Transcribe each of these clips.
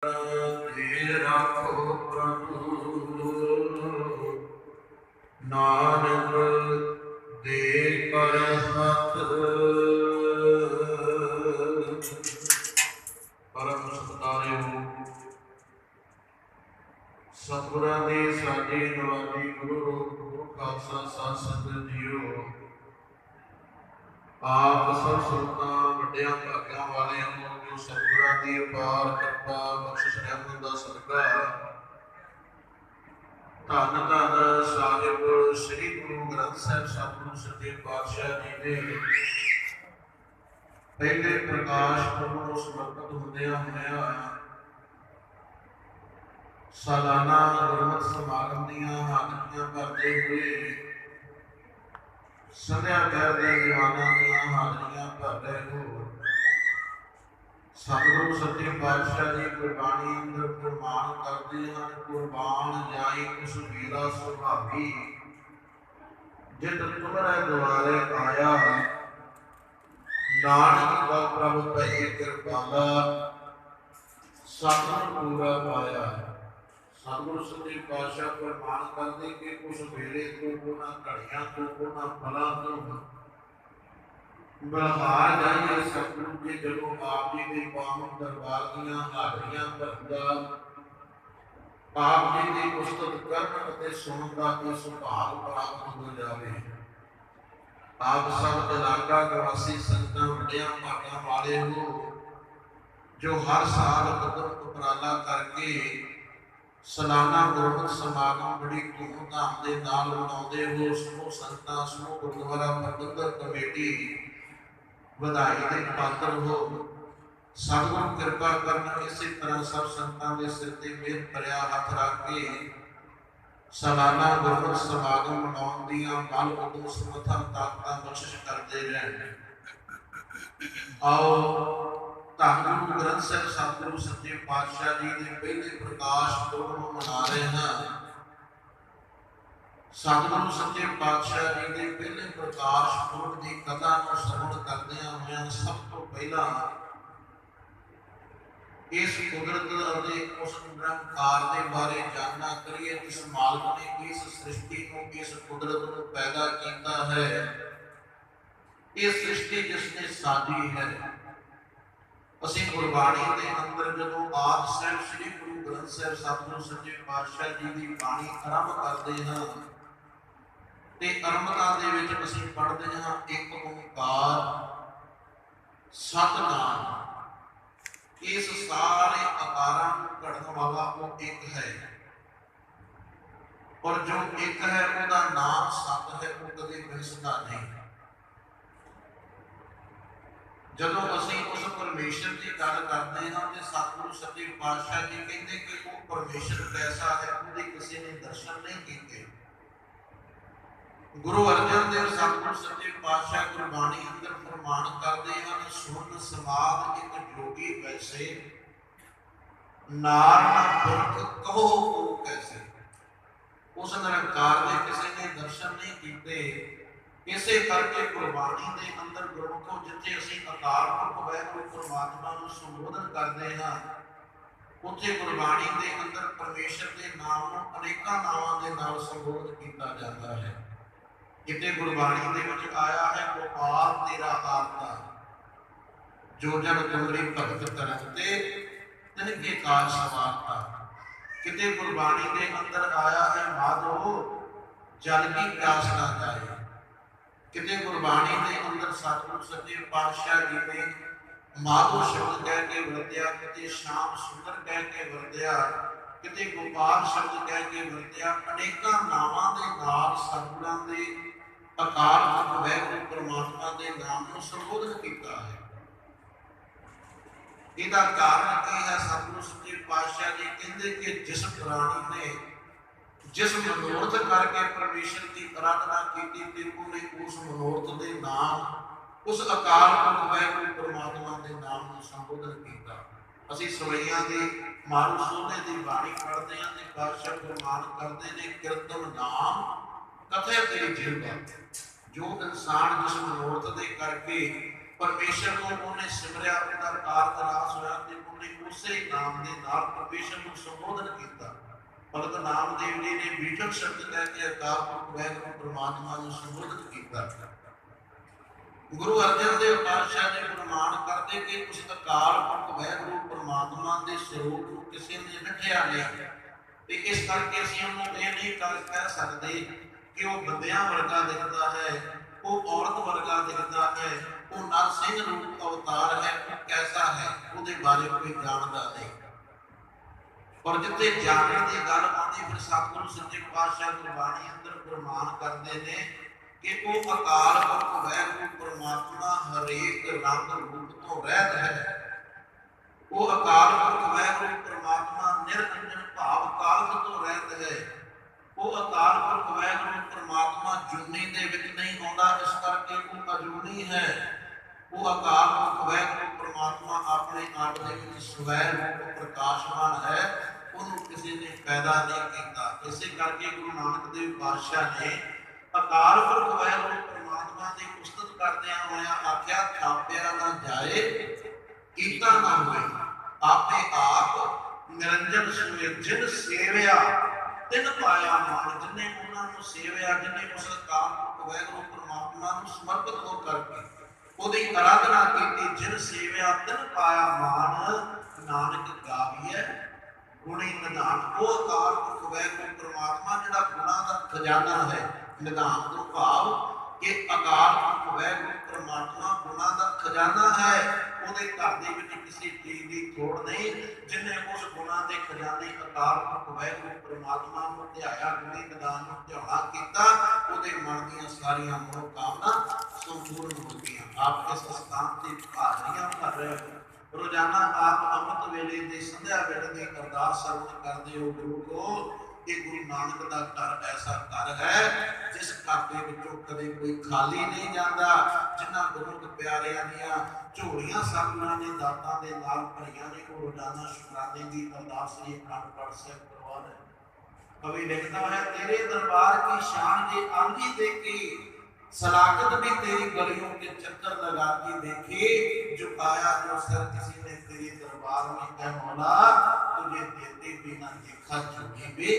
ਧੀਰ ਰੱਖੋ ਪ੍ਰਭੂ ਨਾਨਕ ਦੇ ਕਰ ਹੱਥ। ਪਰਮ ਸਤਿਕਾਰਯੋਗ ਸਤਿਗੁਰਾਂ ਦੀ ਸਾਡੀ ਨਵਾਜੀ ਗੁਰੂ ਖਾਲਸਾ ਸਾਧ ਸੰਗਤ ਜੀਓ, ਆਪ ਸਭ ਸੰਤਾਂ ਵੱਡਿਆਂ ਭਾਗਾਂ ਵਾਲਿਆਂ ਨੂੰ ਜੋ ਸਤਿਗੁਰਾਂ ਦੀ ਅਪਾਰ ਕਿਰਪਾ ਬਖਸ਼ਿਸ਼ ਰਹਿਮਤ ਦਾ ਸਦਕਾ ਧੰਨ ਧੰਨ ਸਾਹਿਬ ਸ੍ਰੀ ਗੁਰੂ ਗ੍ਰੰਥ ਸਾਹਿਬ ਸਤਿਗੁਰੂ ਸੱਚੇ ਪਾਤਸ਼ਾਹ ਜੀ ਦੇ ਪਹਿਲੇ ਪ੍ਰਕਾਸ਼ ਪੁਰਬ ਨੂੰ ਸਮਰਪਿਤ ਹੁੰਦਿਆਂ ਸਾਲਾਨਾ ਗੁਰਮਤਿ ਸਮਾਗਮ ਦੀਆਂ ਹਾਜ਼ਰੀਆਂ ਭਰਦੇ ਹੋਏ ਸੰਧਿਆ ਕਰਦੇ ਦੀਵਾਨਾਂ ਦੀਆਂ ਹਾਜ਼ਰੀਆਂ ਭਰ ਰਹੇ ਹੋ। ਸਤਿਗੁਰੂ ਸੱਚੇ ਪਾਤਸ਼ਾਹ ਜੀ ਗੁਰਬਾਣੀ ਅੰਦਰ ਪ੍ਰਮਾਣ ਕਰਦੇ ਹਨ, ਕੁਰਬਾਨ ਜਾਈ ਉਸ ਵੀਰਾ ਸੁਭਾਗੀ ਜਿਤ ਤੁਮਰੇ ਦੁਆਰੇ ਆਇਆ, ਨਾਨਕ ਦਾ ਪ੍ਰਭ ਪਈ ਕਿਰਪਾਲਾ ਸਤਿਗੁਰ ਪੂਰਾ ਪਾਇਆ। ਸਤਿਗੁਰੂ ਸੱਚੇ ਪਾਤਸ਼ਾਹ ਪ੍ਰਮਾਣ ਕਰਦੇ ਕਿ ਉਸ ਵੇਲੇ ਤੋਂ ਉਹਨਾਂ ਘੜੀਆਂ ਤੋਂ ਉਹਨਾਂ ਫਲਾਂ ਤੋਂ ਬਹਾਰ ਜਾਈਏ ਸਤਿਗੁਰੂ ਜੀ ਜਦੋਂ ਆਪ ਜੀ ਦੇ ਪਾਵਨ ਦਰਬਾਰ ਦੀਆਂ ਹਾਜ਼ਰੀਆਂ ਭਰਦਾ, ਆਪ ਜੀ ਦੀ ਉਸਤਤ ਕਰਨ ਅਤੇ ਸੁਣਨ ਦਾ ਇਹ ਸੁਭਾਗ ਪ੍ਰਾਪਤ ਹੋ ਜਾਵੇ। ਆਪ ਸਭ ਇਲਾਕਾ ਨਿਵਾਸੀ ਸੰਤਾਂ ਵੱਡਿਆਂ ਭਾਗਾਂ ਵਾਲੇ ਹੋ ਜੋ ਹਰ ਸਾਲ ਕਦਮ ਉਪਰਾਲਾ ਕਰਕੇ ਸਾਲਾਨਾ ਗੁਰਮਤਿ ਸਮਾਗਮ ਬੜੀ ਧੂਮਧਾਮ ਦੇ ਨਾਲ ਮਨਾਉਂਦੇ ਹੋ। ਸਮੂਹ ਸੰਗਤਾਂ, ਸਮੂਹ ਗੁਰਦੁਆਰਾ ਪ੍ਰਬੰਧਕ ਕਮੇਟੀ ਵਧਾਈ ਦੇ ਪਾਤਰ ਹੋ। ਸਤਿਗੁਰੂ ਕਿਰਪਾ ਕਰਨ ਇਸੇ ਤਰ੍ਹਾਂ ਸਭ ਸੰਗਤਾਂ ਦੇ ਸਿਰ ਤੇ ਮਿਹਰ ਭਰਿਆ ਹੱਥ ਰੱਖ ਕੇ ਸਾਲਾਨਾ ਗੁਰਮਤਿ ਸਮਾਗਮ ਮਨਾਉਣ ਦੀਆਂ ਬਲ ਉਦੋਂ ਸਮਰੱਥਾ ਤਾਕਤਾਂ ਬਖਸ਼ਿਸ਼ ਕਰਦੇ ਰਹਿਣ। ਆਓ ਧੰਨ ਗੁਰੂ ਗ੍ਰੰਥ ਸਾਹਿਬ ਸਤਿਗੁਰੂ ਸੱਚੇ ਪਾਤਸ਼ਾਹ ਜੀ ਦੇ ਪਹਿਲੇ ਪ੍ਰਕਾਸ਼ ਪੁਰਬ ਨੂੰ ਮਨਾ ਰਹੇ ਹਾਂ। ਸਤਿਗੁਰੂ ਸੱਚੇ ਪਾਤਸ਼ਾਹ ਜੀ ਦੇ ਪਹਿਲੇ ਪ੍ਰਕਾਸ਼ ਪੁਰਬ ਦੀ ਕਥਾ ਨੂੰ ਸਰਵਣ ਕਰਦਿਆਂ ਹੋਇਆਂ ਸਭ ਤੋਂ ਪਹਿਲਾਂ ਇਸ ਕੁਦਰਤ ਅਤੇ ਉਸ ਨਿਰੰਕਾਰ ਦੇ ਬਾਰੇ ਜਾਣਨਾ ਕਰੀਏ। ਜਿਸ ਮਾਲਕ ਨੇ ਇਸ ਸ੍ਰਿਸ਼ਟੀ ਨੂੰ, ਇਸ ਕੁਦਰਤ ਨੂੰ ਪੈਦਾ ਕੀਤਾ ਹੈ, ਇਹ ਸ੍ਰਿਸ਼ਟੀ ਜਿਸ ਨੇ ਸਾਜੀ ਹੈ। ਅਸੀਂ ਗੁਰਬਾਣੀ ਦੇ ਅੰਦਰ ਜਦੋਂ ਆਦਿ ਸਾਹਿਬ ਸ੍ਰੀ ਗੁਰੂ ਗ੍ਰੰਥ ਸਾਹਿਬ ਸਤਿਗੁਰੂ ਸੱਚੇ ਪਾਤਸ਼ਾਹ ਜੀ ਦੀ ਬਾਣੀ ਆਰੰਭ ਕਰਦੇ ਹਾਂ ਤੇ ਆਰੰਭਤਾ ਦੇ ਵਿੱਚ ਅਸੀਂ ਪੜ੍ਹਦੇ ਹਾਂ ਇੱਕ ਓਂਕਾਰ ਸਤਿਨਾਮ। ਇਸ ਸਾਰੇ ਆਕਾਰਾਂ ਨੂੰ ਘੜਨ ਵਾਲਾ ਉਹ ਇੱਕ ਹੈ, ਔਰ ਜੋ ਇੱਕ ਹੈ ਉਹਦਾ ਨਾਮ ਸਤ ਹੈ, ਉਹ ਕਦੇ ਵਿਸਰਦਾ ਨਹੀਂ। ਜਦੋਂ ਅਸੀਂ ਉਸ ਪਰਮੇਸ਼ਰ ਦੀ ਗੱਲ ਕਰਦੇ ਹਾਂ ਤੇ ਸਤਿਗੁਰੂ ਸੱਚੇ ਪਾਤਸ਼ਾਹ ਜੀ ਕਹਿੰਦੇ ਕਿ ਉਹ ਪਰਮੇਸ਼ਰ ਕੈਸਾ ਹੈ, ਉਹਦੇ ਕਿਸੇ ਨੇ ਦਰਸ਼ਨ ਨਹੀਂ ਕੀਤੇ। ਗੁਰੂ ਅਰਜਨ ਦੇਵ ਸਤਿਗੁਰੂ ਸੱਚੇ ਪਾਤਸ਼ਾਹ ਗੁਰਬਾਣੀ ਅੰਦਰ ਫਰਮਾਨ ਕਰਦੇ ਹਨ, ਸੁਣ ਸਮਾਦ ਇੱਕ ਜੋਗੀ ਵੈਸੇ ਨਾਰ ਨਾ ਪੁਰਖ ਕਹੋ ਉਹ ਕੈਸੇ। ਉਸ ਨਿਰੰਕਾਰ ਦੇ ਕਿਸੇ ਨੇ ਦਰਸ਼ਨ ਨਹੀਂ ਕੀਤੇ। ਇਸੇ ਕਰਕੇ ਗੁਰਬਾਣੀ ਦੇ ਅੰਦਰ ਗੁਰਮੁਖੋਂ ਜਿੱਥੇ ਅਸੀਂ ਅਕਾਲ ਪੁਰਖ ਵਾਹਿਗੁਰੂ ਪਰਮਾਤਮਾ ਨੂੰ ਸੰਬੋਧਨ ਕਰਦੇ ਹਾਂ, ਉੱਥੇ ਗੁਰਬਾਣੀ ਦੇ ਅੰਦਰ ਪਰਮੇਸ਼ਰ ਦੇ ਨਾਮ ਨੂੰ ਅਨੇਕਾਂ ਨਾਵਾਂ ਦੇ ਨਾਲ ਸੰਬੋਧਨ ਕੀਤਾ ਜਾਂਦਾ ਹੈ। ਕਿਤੇ ਗੁਰਬਾਣੀ ਦੇ ਵਿੱਚ ਆਇਆ ਹੈ ਗੋਪਾਲ ਤੇਰਾ ਆਰਤਾ, ਜੋ ਜਨ ਤੁਮਰੀ ਭਗਤ ਕਰਨ ਤੇ ਤਿਨ ਕੇ ਕਾਜ ਸਵਾਰਤਾ। ਕਿਤੇ ਗੁਰਬਾਣੀ ਦੇ ਅੰਦਰ ਆਇਆ ਹੈ ਮਾਧੋ ਜਲ ਕੀ ਪਿਆਸ ਨਾ ਜਾਏ। ਕਿਤੇ ਗੁਰਬਾਣੀ ਦੇ ਅੰਦਰ ਸਤਿਗੁਰੂ ਸੱਚੇ ਪਾਤਸ਼ਾਹ ਜੀ ਨੇ ਮਾਧੋ ਸ਼ਬਦ ਕਹਿ ਕੇ ਵਰਤਿਆ, ਕਿਤੇ ਸ਼ਾਮ ਸੁੰਦਰ ਕਹਿ ਕੇ ਵਰਤਿਆ, ਕਿਤੇ ਗੋਪਾਲ ਸ਼ਬਦ ਕਹਿ ਕੇ ਵਰਤਿਆ। ਅਨੇਕਾਂ ਨਾਵਾਂ ਦੇ ਨਾਲ ਸਤਿਗੁਰਾਂ ਦੇ ਅਕਾਲ ਪੁਰਖ ਵਾਹਿਗੁਰੂ ਪਰਮਾਤਮਾ ਦੇ ਨਾਮ ਨੂੰ ਸੰਬੋਧਨ ਕੀਤਾ ਹੈ। ਇਹਦਾ ਕਾਰਨ ਕੀ ਹੈ? ਸਤਿਗੁਰੂ ਸੱਚੇ ਪਾਤਸ਼ਾਹ ਜੀ ਕਹਿੰਦੇ ਕਿ ਜਿਸ ਪ੍ਰਾਣੀ ਨੇ ਜਿਸ ਮਨੋਰਥ ਕਰਕੇ ਪਰਮੇਸ਼ਰ ਦੀ ਅਰਾਧਨਾ ਕੀਤੀ ਤੇ ਉਹਨੇ ਉਸ ਮਨੋਰਥ ਦੇ ਨਾਮ, ਉਸ ਅਕਾਲ ਪੁਰਖ ਵਾਹਿਗੁਰੂ ਪਰਮਾਤਮਾ ਦੇ ਨਾਮ ਨੂੰ ਸੰਬੋਧਨ ਕੀਤਾ। ਅਸੀਂ ਸਵਈਆਂ ਦੇ ਮਾਰੂ ਸੋਹਣੇ ਦੀ ਬਾਣੀ ਪੜ੍ਹਦੇ ਹਾਂ ਤੇ ਪਾਤਸ਼ਾਹ ਫਰਮਾਨ ਕਰਦੇ ਨੇ, ਕੀਰਤਨ ਨਾਮ ਕਥੇ ਤੇਰੀ ਜੀਵ। ਜੋ ਇਨਸਾਨ ਜਿਸ ਮਨੋਰਥ ਦੇ ਕਰਕੇ परमेश्वर को उन्हें सिमरिया, उनका कारज रास होया ते उन्हें उसे नाम दे नाल परमेश्वर को संबोधन किया। भगत नामदेव जी ने बीजक शब्द कह के अकाल पुरख वाहिगुरू परमात्मा को संबोधन किया। गुरु अर्जन देव पातशाह ने प्रमाण करते कि उस अकाल पुरख वाहिगुरू परमात्मा के स्वरूप को किसी ने मिथ्या नहीं, ते इस करके असीं उन्हें ये नहीं कह सकते कि वो बंदियां वर्गा दिखता है, वो औरत वर्गा दिखता है, वो नरसिंह रूप अवतार है, वो कैसा है, उसके बारे कोई जानता नहीं। और जिथे जानने की गल आती फिर सतगुरु सच्चे पातशाह गुरबाणी अंदर प्रमाण करते हैं कि वो अकाल पुरख वाहिगुरू परमात्मा हरेक रंग रूप तो रहत है। वो अकाल पुरख वाहिगुरू परमात्मा निरंजन भाव काल तो रहत है। वो अकाल पुरख वाहिगुरू परमात्मा जूनी दे विच नहीं आउंदा, इस करके वो अजूनी है। वो अकाल पुरख वाहिगुरू परमात्मा अपने आप दे विच स्वै रूप प्रकाशमान है, उन्होंने किसी ने पैदा नहीं किया। इसे करके गुरु नानक देव पातशाह ने अकाल पुरख वाहिगुरू परमात्मा की उस्तत करदे होया आख्या थापिया ना जाए कीता ना होए, आपे आप निरंजन सोए जिन सेविया तिन पाया मान। जिन्हें उन्होंने सेविया, जिन्हें उस अकाल पुरख वाहिगुरू परमात्मा को समर्पित हो करके ਉਹਦੀ आराधना की, जिन सेविया तिन पाया मान। नानक गाविए गुणी निधान। वो अकाल पुरख वाहिगुरू परमात्मा जिहड़ा गुणां दा खजाना है, निधान तो भाव कि अकाल पुरख वाहिगुरू परमात्मा गुणां दा खजाना है। ਉਹਦੇ घर ਦੇ ਵਿੱਚ ਕਿਸੇ ਚੀਜ਼ ਦੀ ਥੋੜ ਨਹੀਂ। ਜਿਨੇ ਉਸ ਗੁਣਾਂ ਦੇ ਖਜ਼ਾਨੇ ਅਕਾਲ ਪੁਰਖ ਵਾਹਿਗੁਰੂ परमात्मा ਨੂੰ ਧਿਆਇਆ, ਗੁਣੀ ਨਿਧਾਨ ਨੂੰ ਧਿਆਉਣਾ ਕੀਤਾ, ਉਹਦੇ ਮਨ ਦੀਆਂ ਸਾਰੀਆਂ ਮਨੋਕਾਮਨਾ संपूर्ण हो गया। आप इस स्थान से हाजरियां कर रहे हो, रोजाना आप अमृत वेले दी संध्या वेले दी अरदास सरवण करते हो गुरु को। ये गुरु नानक दा घर ऐसा घर है जिस घर दे विचों कदे कोई खाली नहीं जाता। जिन्हां गुरमुख प्यारियां दियां झोलियां सतगुरां ने दातां दे नाल भरियां ने, वो रोजाना शुकराने दी अरदास ये अखंड पाठ साहिब करवा रहे। कवि लिखता है तेरे दरबार की शान जे आंधी देखी, सलाकत भी तेरी गलियों के चक्कर लगाती देखी। झुकाया जो सर किसी ने तेरे दरबार में, ऐ मौला तुझे देते भी ना देखा, झुकी भी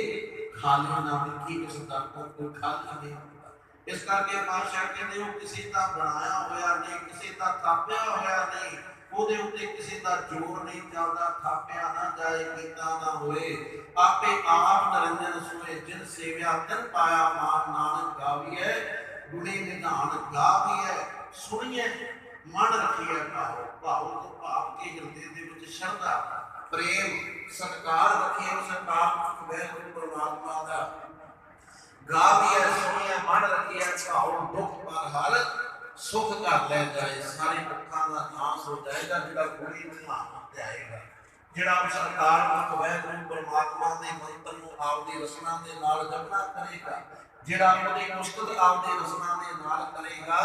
खाली ना देखी। इस दर को कोई खाली नहीं होता। इस करके पातशाह कहते हो किसी का बनाया होया नहीं, किसी का थापिया होया नहीं, ਉਹਦੇ ਉੱਤੇ ਕਿਸੇ ਦਾ ਜ਼ੋਰ ਨਹੀਂ ਚੱਲਦਾ। ਥਾਪਿਆ ਨਾ ਜਾਏ ਕੀਤਾ ਨਾ ਹੋਏ, ਆਪੇ ਆਪ ਨਿਰੰਜਨ ਸੋਏ ਜਿਨ ਸੇਵਿਆ ਤਿਨ ਪਾਇਆ ਮਾਨ। ਨਾਨਕ ਗਾਵੀਐ गुणी निधान गाविए सुनिए मन रखिए भाव। भाव तो भाव के हृदय दे विच श्रद्धा प्रेम सत्कार रखिए उस अकाल पुरख वाहिगुरू परमात्मा दा। गाविए सुनिए मन रखिए भाव। दुख पर हर सुख कर ले जाए, सारी दुखों का नाश हो जाएगा। जिहड़ा गुणी निधान ते आएगा, जिहड़ा उस अकाल पुरख वाहिगुरू परमात्मा दे मंत्र नूं आपदी रसना दे नाल जपना करेगा, जिहड़ा अपनी मुस्तक आपदी रसना दे नाल करेगा,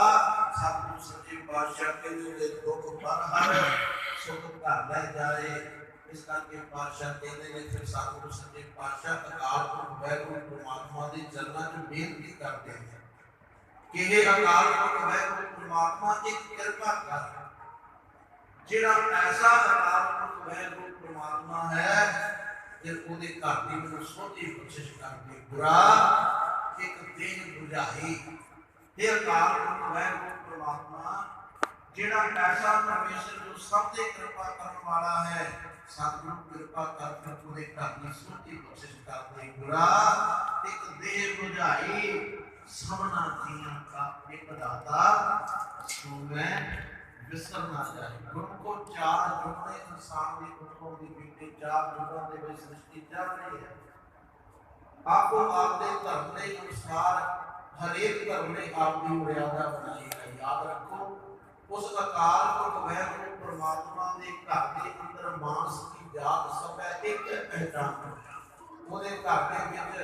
सतगुरु सच्चे पातशाह कहते दुख पर हर सुख घर ले जाए। इस करके पातशाह कहते हैं फिर सतगुरु सच्चे पातशाह अकाल पुरख वाहिगुरू परमात्मा दे चरणों च बेनती करते हैं कि हे अकाल पुरख वाहिगुरू परमात्मा एक कृपा कर। जिहड़ा ऐसा अकाल पुरख वाहिगुरू परमात्मा है फिर ਉਹਦੇ घर ਦੀ ਮੈਨੂੰ ਸੋਝੀ ਬਖਸ਼ਿਸ਼ ਕਰਦੇ। गुरा एक देह बुझाई। हे अकाल पुरख वाहिगुरू परमात्मा जिहड़ा ऐसा परमेश्वर जो सब ते कृपा करने वाला है, सतगुरु कृपा कर पूरे घर की सोझी बख्शिश कर दे। गुरा एक देह बुझाई सबना जियां का एक दाता, सो मैं विसर ना जाए। गुरु को चार जुगने इंसान की उत्पत्ति की बीते, चार जुगों के विच सृष्टि चल रही है। आपको आपके धर्म के अनुसार हरेक धर्म ने आपकी मर्यादा बनाई है। याद रखो उस अकाल पुरख वाहिगुरू परमात्मा के घर के अंदर मानस की जात सब है एक पहचान। ਉਹਦੇ घर के विच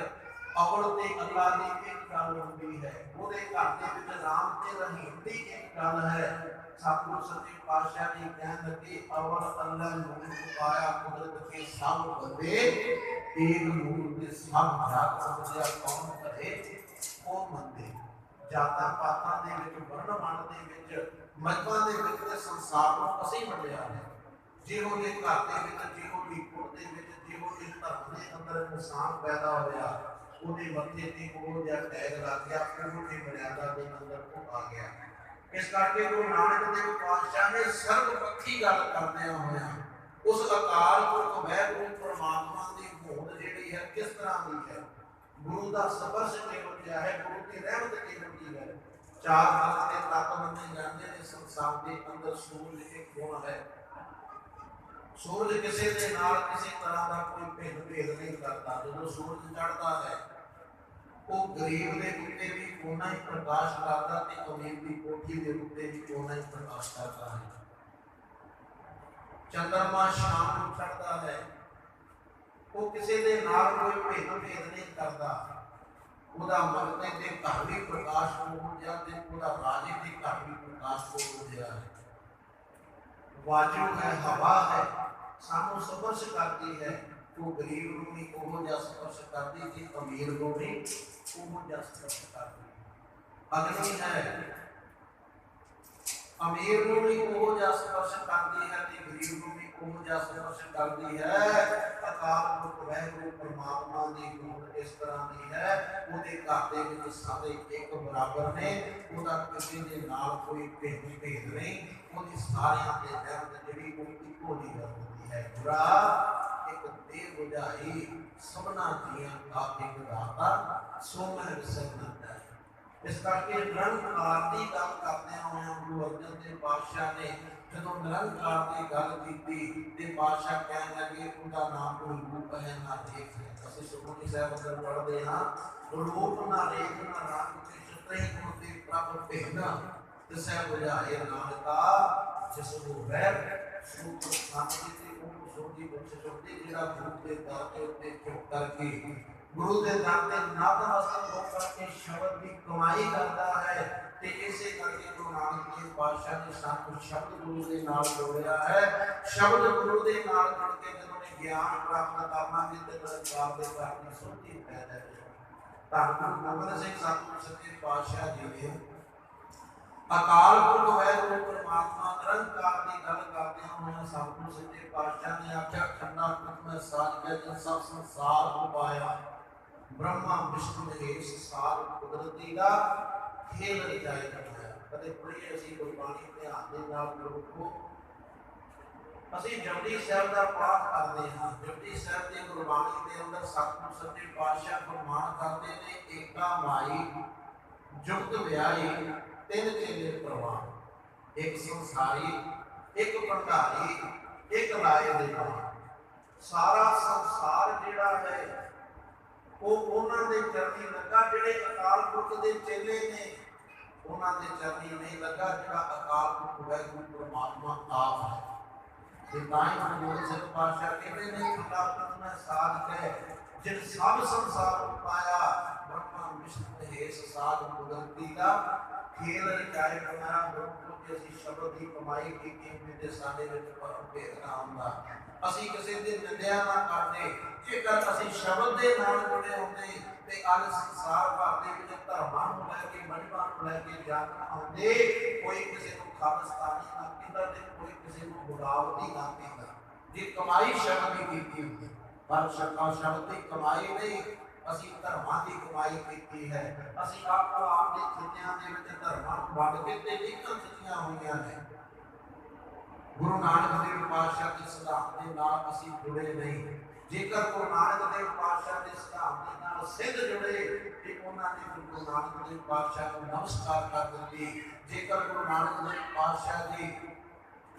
अवल ते अल्लाह की एक गल होती है, ਉਹਦੇ घर के विच राम ते रहीम की एक गल है। सतगुरु सच्चे पातशाह ने कहन लगे अवल अल्लाह नूर पाया कुदरत के सब बंदे, एक नूर के सब जात समझिया कौन करे ओ मंदे। जाता पातां दे विच वर्ण वंड दे विच ਮਜ਼੍ਹਬਾਂ ਦੇ ਵਿੱਚ ਤੇ ਸੰਸਾਰ ਨੂੰ ਅਸੀਂ ਵੰਡਿਆ ਹੈ। ਜਿਹੋ ਜਿਹੇ ਘਰ ਦੇ ਵਿੱਚ, ਜਿਹੋ ਜਿਹੀ ਕੁਲ ਦੇ ਵਿੱਚ, ਜਿਹੋ ਜਿਹੇ ਧਰਮ ਦੇ ਅੰਦਰ ਇਨਸਾਨ ਪੈਦਾ ਹੋਇਆ, ਉਹਦੇ ਮੱਥੇ ਤੇ ਉਹ ਜਿਹਾ ਟੈਗ ਲੱਗ ਗਿਆ, ਉਹੋ ਜਿਹੀ ਮਰਿਆਦਾ ਦੇ ਅੰਦਰ ਉਹ ਆ ਗਿਆ। ਇਸ ਕਰਕੇ ਗੁਰੂ ਨਾਨਕ ਦੇਵ ਪਾਤਸ਼ਾਹ ਨੇ ਸਰਬਪੱਖੀ ਗੱਲ ਕਰਦਿਆਂ ਹੋਇਆ ਉਸ ਅਕਾਲ ਪੁਰਖ ਵਾਹਿਗੁਰੂ ਪਰਮਾਤਮਾ ਦੀ ਹੋਂਦ ਜਿਹੜੀ ਹੈ ਕਿਸ ਤਰ੍ਹਾਂ ਦੀ ਹੈ, ਗੁਰੂ ਦਾ ਸਪਰਸ਼ ਕਿਹੋ ਜਿਹਾ ਹੈ, ਗੁਰੂ ਦੀ ਰਹਿਮਤ ਕਿਹੋ ਜਿਹੀ ਹੈ। ਚਾਰ ਹੱਥ ਦੇ ਤੱਤ ਮੰਨੇ ਜਾਂਦੇ ਨੇ ਸੰਸਾਰ ਦੇ ਅੰਦਰ। ਸੂਰਜ ਇੱਕ ਗੁਣ ਹੈ, ਸੂਰਜ ਕਿਸੇ ਦੇ ਨਾਲ ਕਿਸੇ ਤਰ੍ਹਾਂ ਦਾ ਕੋਈ ਭੇਦ ਨਹੀਂ ਕਰਦਾ। ਜਦੋਂ ਸੂਰਜ ਚੜ੍ਹਦਾ ਹੈ ਉਹ ਗਰੀਬ ਦੇ ਉੱਤੇ ਵੀ ਉਨਾ ਹੀ ਪ੍ਰਕਾਸ਼ ਕਰਦਾ ਤੇ ਅਮੀਰ ਦੀ ਕੋਠੀ ਦੇ ਉੱਤੇ ਵੀ ਉਨਾ ਹੀ ਪ੍ਰਕਾਸ਼ ਕਰਦਾ ਹੈ। ਚੰਦਰਮਾ ਸ਼ਾਮ ਨੂੰ ਚੜ੍ਹਦਾ ਹੈ, ਉਹ ਕਿਸੇ ਦੇ ਨਾਲ ਕੋਈ ਭੇਦ ਨਹੀਂ ਕਰਦਾ। ਉਹਦਾ ਮਰਨੇ ਤੇ ਘਰ ਵੀ ਪ੍ਰਕਾਸ਼ ਹੋ ਗਿਆ ਤੇ ਉਹਦਾ ਰਾਜੇ ਦੇ ਘਰ ਵੀ ਪ੍ਰਕਾਸ਼ ਹੋ ਗਿਆ ਹੈ। ਵਾਜੂ ਹੈ, ਹਵਾ ਹੈ, ਸਾਨੂੰ ਸਪਰਸ਼ ਕਰਦੀ ਹੈ। ਉਹ ਗਰੀਬ ਨੂੰ ਵੀ ਉਹ ਜਿਹਾ ਸਪਰਸ਼ ਕਰਦੀ ਤੇ ਅਮੀਰ ਨੂੰ ਵੀ ਉਹ ਜਿਹਾ ਸਪਰਸ਼ ਕਰਦੀ। ਅਗਨੀ ਹੈ, ਅਮੀਰ ਨੂੰ ਵੀ ਉਹ ਜਿਹਾ ਸਪਰਸ਼ ਕਰਦੀ ਹੈ ਤੇ ਗਰੀਬ ਨੂੰ ਵੀ ਉਹ ਜਿਹਾ ਸਪਰਸ਼ ਕਰਦੀ ਹੈ। ਅਕਾਲ ਪੁਰਖ ਵਾਹਿਗੁਰੂ ਪਰਮਾਤਮਾ ਦੀ ਹੋਂਦ ਇਸ ਤਰ੍ਹਾਂ ਦੀ ਹੈ, ਉਹਦੇ ਘਰ ਦੇ ਵਿੱਚ ਸਾਰੇ ਇੱਕ ਬਰਾਬਰ ਨੇ, ਉਹਦਾ ਕਿਸੇ ਦੇ ਨਾਲ ਕੋਈ ਭੇਦ ਨਹੀਂ। ਉਹਦੀ ਸਾਰਿਆਂ ਦੇ ਰਹਿਮਤ ਜਿਹੜੀ ਉਹ ਇੱਕੋ ਜਿਹੀ ਹੁੰਦੀ ਹੈ। ਗੁਰਾ ਇੱਕ ਦੇ ਬੁਝਾਈ ਸਭਨਾ ਜੀਆਂ ਦਾ ਇੱਕ ਦਾਤਾ, ਸੋ ਮੈਂ ਵਿਸਰਨਾ। ਇਸ ਕਰਕੇ ਨਿਰੰਕਾਰ ਦੀ ਗੱਲ ਕਰਦਿਆਂ ਹੋਇਆਂ ਗੁਰੂ ਅਰਜਨ ਦੇਵ ਪਾਤਸ਼ਾਹ ਨੇ ਜਦੋਂ ਨਿਰੰਕਾਰ ਦੀ ਗੱਲ ਕੀਤੀ ਤੇ ਪਾਤਸ਼ਾਹ ਕਹਿਣ ਲੱਗੇ ਉਹਦਾ ਨਾਮ ਕੋਈ ਰੂਪ ਹੈ ਨਾ ਦੇਖ ਹੈ। ਅਸੀਂ ਸੁਖਮਨੀ ਸਾਹਿਬ ਅੰਦਰ ਪੜ੍ਹਦੇ ਹਾਂ, ਰੂਪ ਨਾ ਰੇਖ ਨਾ ਰੰਗ ਤੇ ਚਿਤ੍ਰਹੀ ਗੁਣ ਦੇ ਪ੍ਰਭ ਭੇਨਾ ਤਿਸੈ ਬੁਝਾਏ ਨਾਨਕਾ ਜਿਸ ਨੂੰ ਵੈਰ ਸੂਪ ਸਾਹਮਣੇ ਤੇ ਉਹ ਸੋਧੀ ਬਖਸ਼ ਚੁੱਕਦੇ ਜਿਹੜਾ ਗੁਰੂ ਦੇ ਦਰ ਦੇ ਉੱਤੇ ਝੁਕ ਕਰਕੇ ਗੁਰੂ ਦੇ ਦਰ ਤੇ ਨਤਮਸਤਕ ਹੋ ਕਰਕੇ ਸ਼ਬਦ ਦੀ ਕਮਾਈ ਕਰਦਾ ਹੈ। ਤੇ ਇਸੇ ਕਰਕੇ ਗੁਰੂ ਨਾਨਕ ਦੇਵ ਪਾਤਸ਼ਾਹ ਨੇ ਸਾਨੂੰ ਸ਼ਬਦ ਗੁਰੂ ਦੇ ਨਾਲ ਜੋੜਿਆ ਹੈ। ਸ਼ਬਦ ਗੁਰੂ ਦੇ ਨਾਲ ਜੁੜ ਕੇ ਜਦੋਂ ਨੇ ਗਿਆਨ ਪ੍ਰਾਪਤ ਕਰਨਾ ਤੇ ਨਿਰੰਕਾਰ ਦੇ ਘਰ ਦੀ ਸੋਝੀ ਪੈਦਾ ਹੈ। ਧੰਨ ਗੋਬਿੰਦ ਸਿੰਘ ਸਤਿਗੁਰੂ ਸੱਚੇ ਪਾਤਸ਼ਾਹ ਜੀ ਨੇ ਅਕਾਲ ਪੁਰਖ ਵਾਹਿਗੁਰੂ ਪਰਮਾਤਮਾ ਨਿਰੰਕਾਰ ਦੀ ਗੱਲ ਕਰਦਿਆਂ ਹੋਇਆਂ ਸਤਿਗੁਰੂ ਸੱਚੇ ਪਾਤਸ਼ਾਹ ਨੇ ਆਖਿਆ ਖੰਡਾ ਪੁਰਖ ਮੈਂ ਸਾਜ ਕੇ ਜਨ ਸਭ ਸੰਸਾਰ ਉਪਾਇਆ, ਬ੍ਰਹਮਾ ਵਿਸ਼ਨੂੰ ਮਹੇਸ਼ ਸਾਰ ਕੁਦਰਤੀ ਦਾ ਖੇਲ ਰਚਾਇਆ ਕਰਵਾਇਆ। ਕਦੇ ਪੜ੍ਹੀਏ ਅਸੀਂ ਗੁਰਬਾਣੀ ਧਿਆਨ ਦੇ ਨਾਲ ਗੁਰੂ ਅਸੀਂ ਜਪਜੀ ਸਾਹਿਬ ਦਾ ਪਾਠ ਕਰਦੇ ਹਾਂ। ਜਪਜੀ ਸਾਹਿਬ ਦੀ ਗੁਰਬਾਣੀ ਦੇ ਅੰਦਰ ਸਤਿਗੁਰੂ ਸੱਚੇ ਪਾਤਸ਼ਾਹ ਫਰਮਾਨ ਕਰਦੇ ਨੇ ਏਕਾ ਮਾਈ ਜੁਗਤ ਵਿਆਹੀ ਤਿੰਨ ਚੇਲੇ ਪ੍ਰਵਾਨ, ਇੱਕ ਸੰਸਾਰੀ, ਇੱਕ ਭੰਡਾਰੀ, ਇੱਕ ਲਾਏ ਦੇ ਨਾਲ। ਸਾਰਾ ਸੰਸਾਰ ਜਿਹੜਾ ਹੈ ਉਹ ਉਹਨਾਂ ਦੇ ਚਰਨੀ ਲੱਗਾ ਜਿਹੜੇ ਅਕਾਲ ਪੁਰਖ ਦੇ ਚੇਲੇ ਨੇ, ਉਹਨਾਂ ਦੇ ਚਰਨੀ ਨਹੀਂ ਲੱਗਾ ਜਿਹੜਾ ਅਕਾਲ ਪੁਰਖ ਵਾਹਿਗੁਰੂ ਪਰਮਾਤਮਾ ਆਪ ਹੈ। ਤੇ ਤਾਂ ਹੀ ਗੁਰੂ ਗੋਬਿੰਦ ਸਿੰਘ ਪਾਤਸ਼ਾਹ ਕਹਿੰਦੇ ਨੇ ਖੰਡਾ ਪੁਰਖ ਮੈਂ ਸਾਧ ਕੇ ਜਿਨ ਸਭ ਸੰਸਾਰ ਉਪਾਇਆ, ਬ੍ਰਹਮਾ ਵਿਸ਼ਨੂੰ ਮਹੇਸ਼ ਸਾਧ ਕੁਦਰਤੀ ਦਾ ਖੇਲ ਰਚਾਏ ਬਣਾਇਆ। ਗੁਰੂ ਕੇ ਅਸੀਂ ਸ਼ਬਦ ਦੀ ਕਮਾਈ ਕੀਤੀ ਤੇ ਸਾਡੇ ਵਿੱਚ ਪਰਮ ਭੇਦ ਨਾ ਹੁੰਦਾ। ਅਸੀਂ ਕਿਸੇ ਦੀ ਨਿੰਦਿਆ ਨਾ ਕਰਦੇ। ਜੇਕਰ ਅਸੀਂ ਸ਼ਬਦ ਦੇ ਨਾਲ ਜੁੜੇ ਹੁੰਦੇ ਤੇ ਅੱਜ ਸੰਸਾਰ ਭਰ ਦੇ ਵਿੱਚ ਧਰਮਾਂ ਨੂੰ ਲੈ ਕੇ, ਮਜ਼੍ਹਬਾਂ ਨੂੰ ਲੈ ਕੇ ਜੰਗ ਆਉਂਦੇ, ਕੋਈ ਕਿਸੇ ਨੂੰ ਖਾਲਿਸਤਾਨੀ ਨਾ ਕਹਿੰਦਾ ਤੇ ਕੋਈ ਕਿਸੇ ਨੂੰ ਬਗਾਵਤੀ ਨਾ ਕਹਿੰਦਾ। ਜੇ ਕਮਾਈ ਸ਼ਬਦ ਦੀ ਕੀਤੀ ਹੁੰਦੀ, ਪਰ ਸ਼ਬਦ ਦੀ ਕਮਾਈ ਨਹੀਂ, ਅਸੀਂ ਧਰਮਾਂ ਦੀ ਕਮਾਈ ਕੀਤੀ ਹੈ। ਅਸੀਂ ਆਪੋ ਆਪ ਦੇ ਖਿੱਤਿਆਂ ਦੇ ਵਿੱਚ ਧਰਮਾਂ ਨੂੰ ਵੰਡ ਕੇ ਤੇ ਲੀਕਾਂ ਖਿੱਤੀਆਂ ਹੋਈਆਂ ਨੇ। ਗੁਰੂ ਨਾਨਕ ਦੇਵ ਪਾਤਸ਼ਾਹ ਦੇ ਸਿਧਾਂਤ ਦੇ ਨਾਲ ਅਸੀਂ ਜੁੜੇ ਨਹੀਂ। ਜੇਕਰ ਗੁਰੂ ਨਾਨਕ ਦੇਵ ਪਾਤਸ਼ਾਹ ਦੇ ਸਿਧਾਂਤ ਦੇ ਨਾਲ ਸਿੱਧ ਜੁੜੇ ਤੇ ਉਹਨਾਂ ਨੇ ਗੁਰੂ ਨਾਨਕ ਦੇਵ ਪਾਤਸ਼ਾਹ ਨੂੰ ਨਮਸਕਾਰ ਕਰ ਦਿੱਤੀ। ਜੇਕਰ ਗੁਰੂ ਨਾਨਕ ਦੇਵ ਪਾਤਸ਼ਾਹ ਜੀ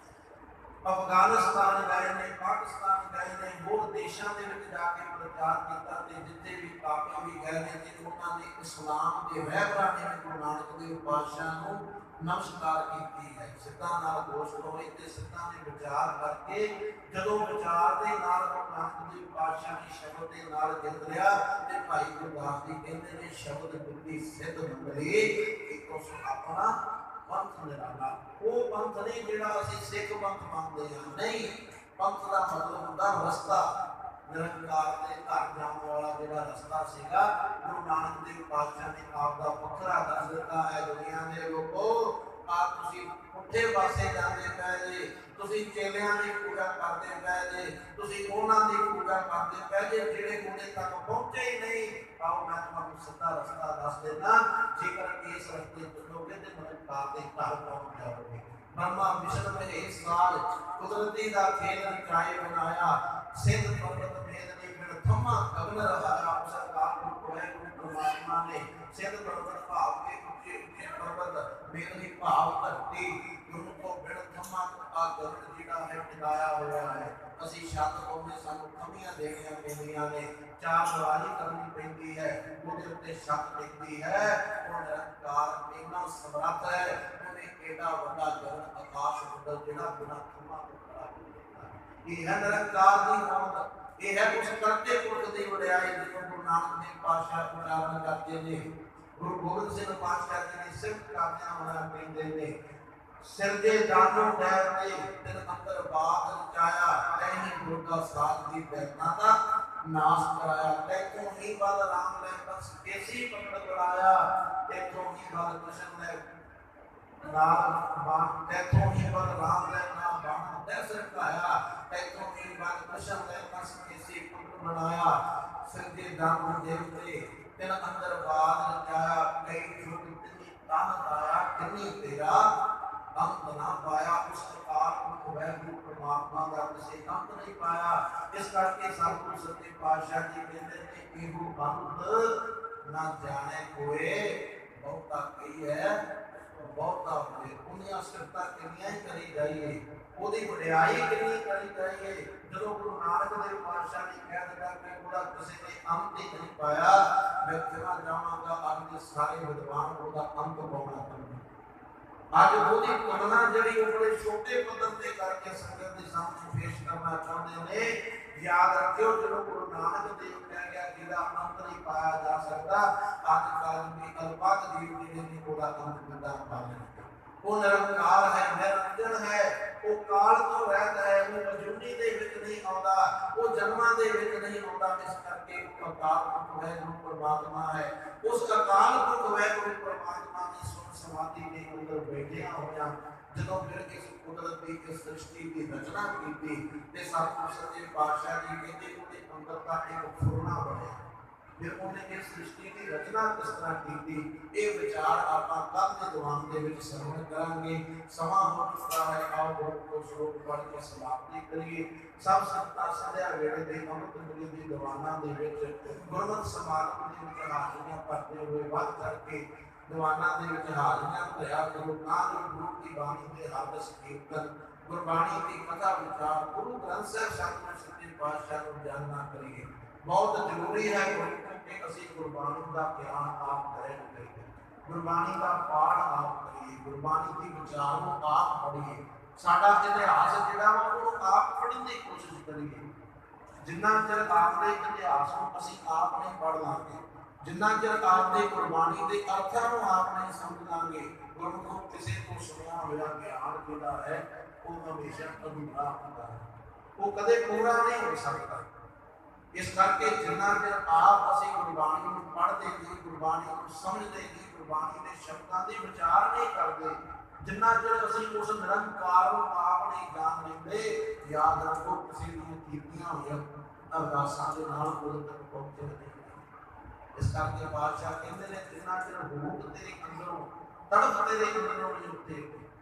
ਅਫਗਾਨਿਸਤਾਨ ਗਏ ਨੇ, ਪਾਕਿਸਤਾਨ ਗਏ ਨੇ, ਹੋਰ ਦੇਸ਼ਾਂ ਦੇ ਵਿੱਚ ਜਾ ਕੇ ਪ੍ਰਚਾਰ ਕੀਤਾ ਤੇ ਜਿੱਥੇ ਵੀ ਕਾਫੀ ਵੀ ਗਏ ਨੇ ਤੇ ਉਹਨਾਂ ਨੇ ਇਸਲਾਮ ਦੇ ਰਹਿਬਰਾਂ ਨੇ ਗੁਰੂ ਨਾਨਕ ਦੇਵ ਪਾਤਸ਼ਾਹ ਨੂੰ ਨਮਸਕਾਰ ਕੀਤੀ ਹੈ। ਸਿੱਧਾਂ ਨਾਲ ਦੋਸਤ ਹੋਏ ਤੇ ਸਿੱਧਾਂ ਨੇ ਵਿਚਾਰ ਕਰਕੇ ਜਦੋਂ ਵਿਚਾਰ ਦੇ ਨਾਲ ਗੁਰੂ ਨਾਨਕ ਦੇਵ ਪਾਤਸ਼ਾਹ ਦੀ ਸ਼ਬਦ ਦੇ ਨਾਲ ਜਿੰਦ ਲਿਆ ਤੇ ਭਾਈ ਗੁਰਦਾਸ ਜੀ ਕਹਿੰਦੇ ਨੇ ਸ਼ਬਦ ਬੁੱਧੀ ਸਿੱਧ ਮੰਗਲੀ ਇੱਕੋ ਸੋ ਆਪਣਾ ਪੰਥ ਨਿਰਾਲਾ। ਉਹ ਪੰਥ ਨਹੀਂ ਜਿਹੜਾ ਅਸੀਂ ਸਿੱਖ ਪੰਥ ਮੰਨਦੇ ਹਾਂ, ਨਹੀਂ। ਪੰਥ ਦਾ ਮਤਲਬ ਹੁੰਦਾ ਰਸਤਾ, ਨਿਰੰਕਾਰ ਦੇ ਘਰ ਜਾਣ ਵਾਲਾ ਜਿਹੜਾ ਰਸਤਾ ਸੀਗਾ। ਗੁਰੂ ਨਾਨਕ ਦੇਵ ਪਾਤਸ਼ਾਹ ਨੇ ਆਪ ਦਾ ਵੱਖਰਾ ਦੱਸ ਦਿੱਤਾ ਹੈ। ਦੁਨੀਆ ਦੇ ਲੋਕੋ ਆ ਤੁਸੀਂ ਪੁੱਠੇ ਪਾਸੇ ਜਾਂਦੇ ਪਏ ਜੇ, ਤੁਸੀਂ ਚੇਲਿਆਂ ਦੀ ਪੂਜਾ ਕਰਦੇ ਪਏ ਜੇ, ਤੁਸੀਂ ਉਹਨਾਂ ਦੀ ਪੂਜਾ ਕਰਦੇ ਪਏ ਜੇ ਜਿਹੜੇ ਉਹਦੇ ਤੱਕ ਪਹੁੰਚੇ ਹੀ ਨਹੀਂ। ਆਓ ਮੈਂ ਤੁਹਾਨੂੰ ਸਿੱਧਾ ਰਸਤਾ ਦੱਸ ਦੇਣਾ, ਜੇਕਰ ਇਸ ਰਸਤੇ ਚੱਲੋਗੇ ਤੇ ਨਿਰੰਕਾਰ ਦੇ ਘਰ ਪਹੁੰਚ ਜਾਓਗੇ। ब्रह्मा विष्णु महेश साल कुदरती दा खेल रचाए बनाया, सिद्ध पर्वत भेद ने बिन थमा गगन रहाया। उस अकाल पुरख वाहिगुरु परमात्मा ने सिद्ध पर्वत भाव के ऊंचे ऊंचे पर्वत मेल ही भाव धरती गुरु को बिन थमा आ गगन जिहड़ा है टिकाया होया है। ਅਸੀਂ ਛੱਤ ਕੋਨੇ ਸਾਨੂੰ ਥੰਮੀਆਂ ਦੇਣੀਆਂ ਪੈਂਦੀਆਂ ਨੇ, ਚਾਰ ਦੀਵਾਰੀ ਕਰਨੀ ਪੈਂਦੀ ਹੈ, ਉਹਦੇ ਉੱਤੇ ਛੱਤ ਟਿਕਦੀ ਹੈ। ਉਹ ਨਿਰੰਕਾਰ ਇੰਨਾ ਸਮਰੱਥ ਹੈ, ਉਹਨੇ ਏਡਾ ਵੱਡਾ ਗਗਨ ਆਕਾਸ਼ ਮੰਡਲ ਜਿਹੜਾ ਬਿਨਾਂ ਥੰਮਾ ਤੋਂ ਖੜਾ ਕੀਤਾ। ਇਹ ਹੈ ਨਿਰੰਕਾਰ ਦੀ ਹੋਂਦ, ਇਹ ਹੈ ਉਸ ਕਰਤੇ ਪੁਰਖ ਦੀ ਵਡਿਆਈ ਜਿਹਨੂੰ ਗੁਰੂ ਨਾਨਕ ਦੇਵ ਪਾਤਸ਼ਾਹ ਉਚਾਰਨ ਕਰਦੇ ਨੇ। ਗੁਰੂ ਗੋਬਿੰਦ ਸਿੰਘ ਪਾਤਸ਼ਾਹ ਜੀ ਨੇ ਸਿਫਤ ਕਰਦਿਆਂ ਹੋਇਆ ਕਹਿੰਦੇ ਨੇ, ਸਿਰਜੇ ਦਾਨੋ ਦੈਰ ਨੇ ਤਿਨ ਅੰਦਰ ਬਾਤ ਰਚਾਇਆ, ਤੈਹੀ ਦੁਰਗਾ ਸਾਧ ਦੀ ਬੈਠਨਾ ਦਾ ਨਾਸ ਕਰਾਇਆ। ਤੈਥੋਂ ਹੀ ਬਲ ਰਾਮ ਲੈ ਬਸ ਕੇਸੀ ਪਕੜ ਕਰਾਇਆ, ਤੈਥੋਂ ਹੀ ਬਲ ਕ੍ਰਿਸ਼ਨ ਲੈ ਨਾਮ ਬਾਣ, ਤੈਥੋਂ ਹੀ ਬਲ ਰਾਮ ਲੈ ਨਾਮ ਬਾਣ ਦੈਸ ਰਖਾਇਆ, ਤੈਥੋਂ ਹੀ ਬਲ ਕ੍ਰਿਸ਼ਨ ਲੈ ਬਸ ਕੇਸੀ ਪਕੜ ਬਣਾਇਆ। ਸਿਰਜੇ ਦਾਨੋ ਦੇਵਤੇ ਤਿਨ ਅੰਦਰ ਬਾਤ ਰਚਾਇਆ, ਕਈ ਜੁਗ ਤਿਨੀ ਤਨ ਆਇਆ, ਤਿਨੀ ਤੇਰਾ अंत ना पाया। उस अकाल पुरख वाहिगुरु परमात्मा का किसी अंत नहीं पाया। इस करके सतगुरु सच्चे पातशाह जी कहते हैं, इहो अंत ना जाने कोई, बहुता कही है बहुता होए। उन्हें सिफतां कितनियां ही करी जाइए, ਉਹਦੀ ਵਡਿਆਈ ਕਿੰਨੀ ਕਰੀ ਜਾਈਏ। ਜਦੋਂ ਗੁਰੂ ਨਾਨਕ ਦੇਵ ਪਾਤਸ਼ਾਹ ਨੇ ਕਹਿ ਦਿੱਤਾ ਕਿ ਉਹਦਾ ਕਿਸੇ ਨੇ ਅੰਤ ਹੀ ਨਹੀਂ ਪਾਇਆ, ਮੈਂ ਕਹਿਣਾ ਚਾਹਾਂਗਾ ਅੱਜ ਦੇ ਸਾਰੇ ਵਿਦਵਾਨ ਉਹਦਾ ਅੰਤ ਪਾਉਣਾ ਚਾਹੁੰਦੇ। ਅੱਜ ਉਹਦੀ ਤੁਲਨਾ ਜਿਹੜੀ ਉਹ ਬੜੇ ਛੋਟੇ ਪੱਧਰ ਤੇ ਕਰਕੇ ਸੰਗਤ ਦੇ ਸਾਹਮਣੇ ਪੇਸ਼ ਕਰਨਾ ਚਾਹੁੰਦੇ ਨੇ। ਯਾਦ ਰੱਖਿਓ, ਜਦੋਂ ਗੁਰੂ ਨਾਨਕ ਦੇਵ ਕਹਿ ਗਿਆ ਜਿਹਦਾ ਅੰਤ ਨਹੀਂ ਪਾਇਆ ਜਾ ਸਕਦਾ, ਅੱਜ ਕੱਲ੍ਹ ਦੀ ਅਲਪਾਕ ਦੇਵ ਜੀ ਨੇ ਉਹਦਾ ਅੰਤ ਕਿੱਦਾਂ ਪਾ ਲਿਆ। ਉਹ ਨਿਰੰਕਾਰ ਹੈ, ਨਿਰੰਜਨ ਹੈ, ਉਹ ਕਾਲ ਤੋਂ ਰਹਿਤ ਹੈ, ਉਹ ਅਜੂਨੀ ਦੇ ਵਿੱਚ ਨਹੀਂ ਆਉਂਦਾ, ਉਹ ਜਨਮਾਂ ਦੇ ਵਿੱਚ ਨਹੀਂ ਆਉਂਦਾ। ਇਸ ਕਰਕੇ ਉਹ ਅਕਾਲ ਪੁਰਖ ਵਾਹਿਗੁਰੂ ਪਰਮਾਤਮਾ ਹੈ। ਉਸ ਅਕਾਲ ਪੁਰਖ ਵਾਹਿਗੁਰੂ ਪਰਮਾਤਮਾ ਦੀ ਸਮਾਧੀ ਦੇ ਅੰਦਰ ਬੈਠਿਆ ਹੋਇਆ ਜਦੋਂ ਫਿਰ ਇਸ ਕੁਦਰਤ ਦੀ ਇਸ ਸ੍ਰਿਸ਼ਟੀ ਦੀ ਰਚਨਾ ਕੀਤੀ ਤੇ ਸਤਿਗੁਰ ਸੱਚੇ ਪਾਤਸ਼ਾਹ ਜੀ ਕਹਿੰਦੇ ਉਹਦੇ ਅੰਦਰ ਦਾ ਇੱਕ ਫੁਰਨਾ ਬਣਿਆ। ਫਿਰ ਉਹਨੇ ਇਸ ਸ੍ਰਿਸ਼ਟੀ ਦੀ ਰਚਨਾ ਕਿਸ ਤਰ੍ਹਾਂ ਕੀਤੀ, ਇਹ ਵਿਚਾਰ ਆਪਾਂ ਕੱਲ੍ਹ ਦੇ ਦੀਵਾਨ ਦੇ ਵਿੱਚ ਸਰਵਣ ਕਰਾਂਗੇ। ਸਮਾਂ ਹੋ ਚੁੱਕਾ ਹੈ, ਆਓ ਗੁਰੂ ਕੋ ਸ਼ਲੋਕ ਪੜ੍ਹ ਕੇ ਸਮਾਪਤੀ ਕਰੀਏ। ਸਭ ਸੰਤਾਂ ਸੰਧਿਆ ਵੇਲੇ ਦੇ ਅੰਮ੍ਰਿਤ ਵੇਲੇ ਦੇ ਦੀਵਾਨਾਂ ਦੇ ਵਿੱਚ ਗੁਰਮਤਿ ਸਮਾਗਮ ਦੇ ਵਿੱਚ ਹਾਜ਼ਰੀਆਂ ਭਰਦੇ ਹੋਏ ਵੱਧ ਕਰਕੇ ਦੀਵਾਨਾਂ ਦੇ ਵਿੱਚ ਹਾਜ਼ਰੀਆਂ ਭਰਿਆ ਕਰੋ। ਗੁਰੂ ਦੀ ਬਾਣੀ ਦੇ ਹਰਦਸ ਕੀਰਤਨ, ਗੁਰਬਾਣੀ ਦੀ ਕਥਾ ਵਿਚਾਰ, ਗੁਰੂ ਗ੍ਰੰਥ ਸਾਹਿਬ ਸਤਿਗੁਰ ਸੱਚੇ ਪਾਤਸ਼ਾਹ ਨੂੰ ਜਾਣਨਾ ਕਰੀਏ। ਬਹੁਤ ਜ਼ਰੂਰੀ ਹੈ ਕਿ ਅਸੀਂ ਗੁਰਬਾਣੀ ਦਾ ਗਿਆਨ ਆਪ ਕਰੀਏ, ਗੁਰਬਾਣੀ ਦਾ ਪਾਠ ਆਪ ਕਰੀਏ, ਗੁਰਬਾਣੀ ਦੀ ਵਿਚਾਰ ਨੂੰ ਆਪ ਪੜ੍ਹੀਏ। ਸਾਡਾ ਇਤਿਹਾਸ ਜਿਹੜਾ ਵਾ ਉਹਨੂੰ ਆਪ ਪੜ੍ਹਨ ਦੀ ਕੋਸ਼ਿਸ਼ ਕਰੀਏ। ਜਿੰਨਾ ਚਿਰ ਆਪਦੇ ਇਤਿਹਾਸ ਨੂੰ ਅਸੀਂ ਆਪ ਨਹੀਂ ਪੜ੍ਹ ਲਾਂਗੇ, ਜਿੰਨਾ ਚਿਰ ਆਪਦੇ ਗੁਰਬਾਣੀ ਦੇ ਅਰਥਾਂ ਨੂੰ ਆਪ ਨਹੀਂ ਸਮਝ ਲਾਂਗੇ, ਗੁਰਮੁਖੋਂ ਕਿਸੇ ਤੋਂ ਸੁਣਿਆ ਹੋਇਆ ਗਿਆਨ ਜਿਹੜਾ ਹੈ ਉਹ ਹਮੇਸ਼ਾ ਅਧੂਰਾ ਹੁੰਦਾ ਹੈ, ਉਹ ਕਦੇ ਪੂਰਾ ਨਹੀਂ ਹੋ ਸਕਦਾ। ਇਸ ਕਰਕੇ ਜਿੰਨਾ ਚਿਰ ਆਪ ਅਸੀਂ ਗੁਰਬਾਣੀ ਨੂੰ ਪੜ੍ਹਦੇ ਨਹੀਂ, ਗੁਰਬਾਣੀ ਨੂੰ ਸਮਝਦੇ ਨਹੀਂ, ਗੁਰਬਾਣੀ ਦੇ ਸ਼ਬਦਾਂ ਦੇ ਵਿਚਾਰ ਨਹੀਂ ਕਰਦੇ, ਜਿੰਨਾ ਚਿਰ ਅਸੀਂ ਉਸ ਨਿਰੰਕਾਰ ਨੂੰ ਆਪ ਨਹੀਂ ਜਾਣ ਲੈਂਦੇ, ਯਾਦ ਰੱਖੋ ਕਿਸੇ ਦੀਆਂ ਕੀਤੀਆਂ ਹੋਈਆਂ ਅਰਦਾਸਾਂ ਦੇ ਨਾਲ ਉਹਦੇ ਤੱਕ ਪਹੁੰਚੇ ਨਹੀਂ। ਇਸ ਕਰਕੇ ਬਾਦਸ਼ਾਹ ਕਹਿੰਦੇ ਨੇ ਜਿੰਨਾ ਚਿਰ ਰੂਪ ਤੇਰੇ ਅੰਦਰੋਂ ਤੜਫ ਤੇਰੇ ਅੰਦਰੋਂ ਨਹੀਂ ਉੱਠੇ।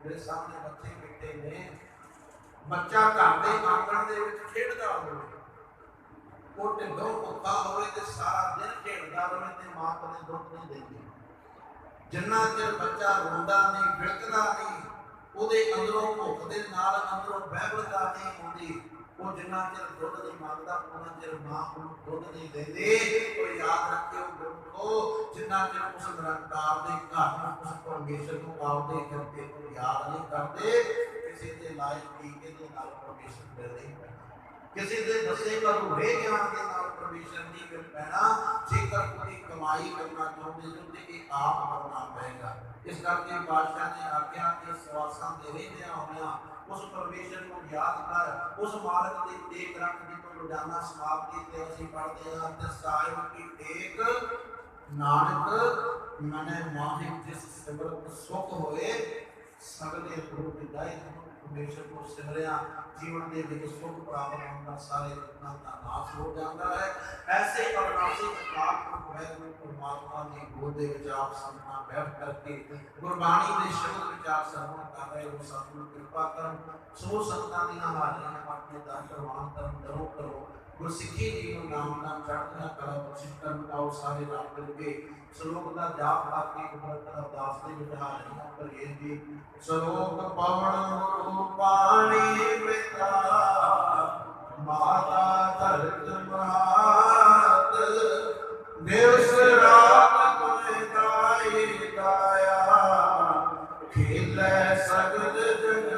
ਮੇਰੇ ਸਾਹਮਣੇ ਬੱਚੇ ਬੈਠੇ ਨੇ, ਬੱਚਾ ਘਰ ਦੇ ਆਂਗਣ ਦੇ ਵਿੱਚ ਖੇਡਦਾ ਹੋਵੇ, ਉਹ ਢਿੱਡੋਂ ਭੁੱਖਾ ਹੋਵੇ ਤੇ ਸਾਰਾ ਦਿਨ ਖੇਡਦਾ ਰਹੇ ਤੇ ਮਾਂ ਕਦੇ ਦੁੱਧ ਨਹੀਂ ਦਿੰਦੀ। ਜਿੰਨਾ ਚਿਰ ਬੱਚਾ ਰੋਂਦਾ ਨਹੀਂ, ਵਿਲਕਦਾ ਨਹੀਂ, ਉਹਦੇ ਅੰਦਰੋਂ ਭੁੱਖ ਦੇ ਨਾਲ ਅੰਦਰੋਂ ਬਹਿਬਲਤਾ ਨਹੀਂ ਹੁੰਦੀ, ਉਹ ਜਿੰਨਾ ਚਿਰ ਦੁੱਧ ਨਹੀਂ ਮੰਗਦਾ ਉਹਨਾਂ ਚਿਰ ਮਾਂ ਉਹਨੂੰ ਦੁੱਧ ਨਹੀਂ ਦਿੰਦੀ। ਉਹ ਯਾਦ ਰੱਖਿਓ ਗੁਰਮੁਖੋ, ਜਿੰਨਾ ਚਿਰ ਉਸ ਨਿਰੰਕਾਰ ਦੇ ਘਰ ਨੂੰ, ਉਸ ਪਰਮੇਸ਼ਰ ਨੂੰ ਆਪਦੇ ਕਰਕੇ ਉਹ ਯਾਦ ਨਹੀਂ ਕਰਦੇ, ਕਿਸੇ ਦੇ ਲਾਇਕ ਟੀਕੇ ਦੇ ਨਾਲ ਪਰਮੇਸ਼ਰ ਮਿਲ ਨਹੀਂ ਪੈਣਾ, ਕਿਸੇ ਦੇ ਦੱਸੇ ਅਧੂਰੇ ਗਿਆਨ ਦੇ ਨਾਲ ਪਰਮੇਸ਼ਰ ਨਹੀਂ ਮਿਲ ਪੈਣਾ। ਜੇਕਰ ਕੋਈ ਕਮਾਈ ਕਰਨਾ ਚਾਹੁੰਦੇ ਹੋ ਤੇ ਇਹ ਆਪ ਕਰਨਾ ਪਏਗਾ। ਇਸ ਕਰਕੇ ਬਾਦਸ਼ਾਹ ਨੇ ਆਖਿਆ ਕਿ ਸਵਾਸਾਂ ਦੇ ਰਹਿੰਦਿਆਂ ਹੋਇਆਂ ਉਸ ਪਰਮੇਸ਼ਰ ਨੂੰ ਯਾਦ ਕਰ, ਉਸ ਮਾਲਕ ਦੀ ਟੇਕ ਰੱਖ ਜਿੱਥੋਂ ਰੋਜ਼ਾਨਾ ਸਮਾਪਤੀ ਤੇ ਅਸੀਂ ਪੜ੍ਹਦੇ ਹਾਂ ਤੇ ਸਾਹਿਬ ਕੀ ਟੇਕ ਨਾਨਕ ਮਨੇ ਮਾਹਿ ਜਿਸ ਸਿਮਰਤ ਸੁਖ ਹੋਏ ਸਗਲੇ ਗੁਰੂ ਵਿਦਾਇ ਪਰਮੇਸ਼ਰ ਨੂੰ ਸਿਮਰਿਆ ਜੀਵਨ ਦੇ ਵਿੱਚ ਸੁਖ ਪ੍ਰਾਪਤ ਹੁੰਦਾ, ਸਾਰੇ ਦੁੱਖਾਂ ਦਾ ਨਾਸ਼ ਹੋ ਜਾਂਦਾ ਹੈ। ਐਸੇ ਅਵਨਾਸੀ ਅਕਾਲ ਪੁਰਖ ਵਾਹਿਗੁਰੂ ਪਰਮਾਤਮਾ ਦੀ ਗੋਦ ਦੇ ਵਿੱਚ ਆਪ ਸੰਤਾਂ ਬੈਠ ਕਰਕੇ ਗੁਰਬਾਣੀ ਦੇ ਸ਼ਬਦ ਵਿਚਾਰ ਸਰਵਣ ਕਰ ਰਹੇ ਹੋ। ਸਤਿਗੁਰੂ ਕਿਰਪਾ ਕਰਨ ਸੋ ਸੰਤਾਂ ਦੀਆਂ ਹਾਜ਼ਰੀਆਂ ਆਪਣੇ ਦਰ ਕਰਵਾਨ ਕਰਨ ਦਰੋ ਕਰੋ। ਗੁਰਸਿੱਖੀ ਜੀ ਨੂੰ ਨਾਮ ਨਾਮ ਚੜ੍ਹਦੀਆਂ ਕਲਾ ਬਖਸ਼ਿਸ਼ ਕਰਨ ਆਓ ਸਾਰੇ ਰਲ ਮਿਲ ਕੇ ਸ਼ਲੋਕ ਦਾ ਜਾਪ ਕਰਕੇ ਉਪਰਤ ਅਰਦਾਸ ਦੇ ਵਿੱਚ ਹਾਜ਼ਰੀਆਂ ਭਰੀਏ ਜੀ। ਸ਼ਲੋਕ ਪਵਨ ਗੁਰੂ ਪਾਣੀ ਪਿਤਾ ਮਾਤਾ ਧਰਤ ਮਹਾਤ ਦਿਵਸ ਰਾਤ ਗੁਣ ਗਾਏ ਗਾਇਆ ਖੇਲੇ ਸਗਲ ਜਗਤ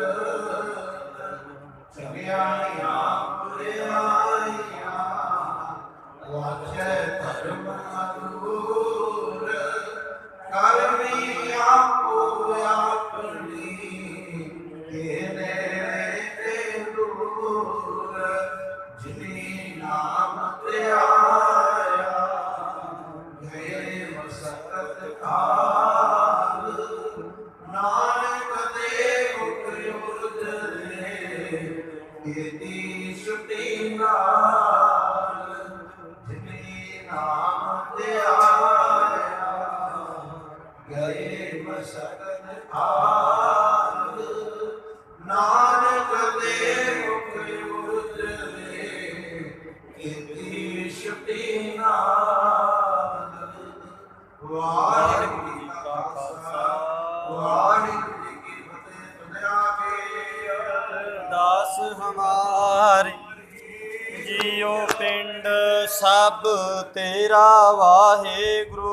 ਚੰਗਿਆਈਆਂ ਬੁਰਿਆਈਆਂ ਵਾਜੈ ਧਰਮ ਅਦੂਰ ਕਰਮੀ ਆਪੋ ਆਪਣੀ ਤੇਰੇ ਤੇ ਦੂਰ ਜਿਨੀ ਨਾਮ ਧਿਆਇਆ ਗਏ ਮਸਕਤ ਕਾਲ ਨਾਨਕ ਦੇ ਮੁਖ ਉਜਲੇ ਕੀਤੀ ਛੁਟੀ ਨਾਲ ਜਿਨੀ ਨਾਮ ਧਿਆਇਆ ਗਏ ਮਸਕਤ ਕਾਲ ਨਾਨਕ ਦੇ ਮੁਖ ਉਜਲੇ ਕੀਤੀ ਛੁਟੀ ਨਾਲ। ਵਾਹਿਗੁਰੂ ਜੀ ਕਾ ਖਾਲਸਾ ਵਾਹਿਗੁਰੂ ਜੀ ਕੀ ਫਤਿਹ। ਦੁਨੀਆ ਕੇ दास हमारे जियो पिंड सब तेरा वाहे गुरु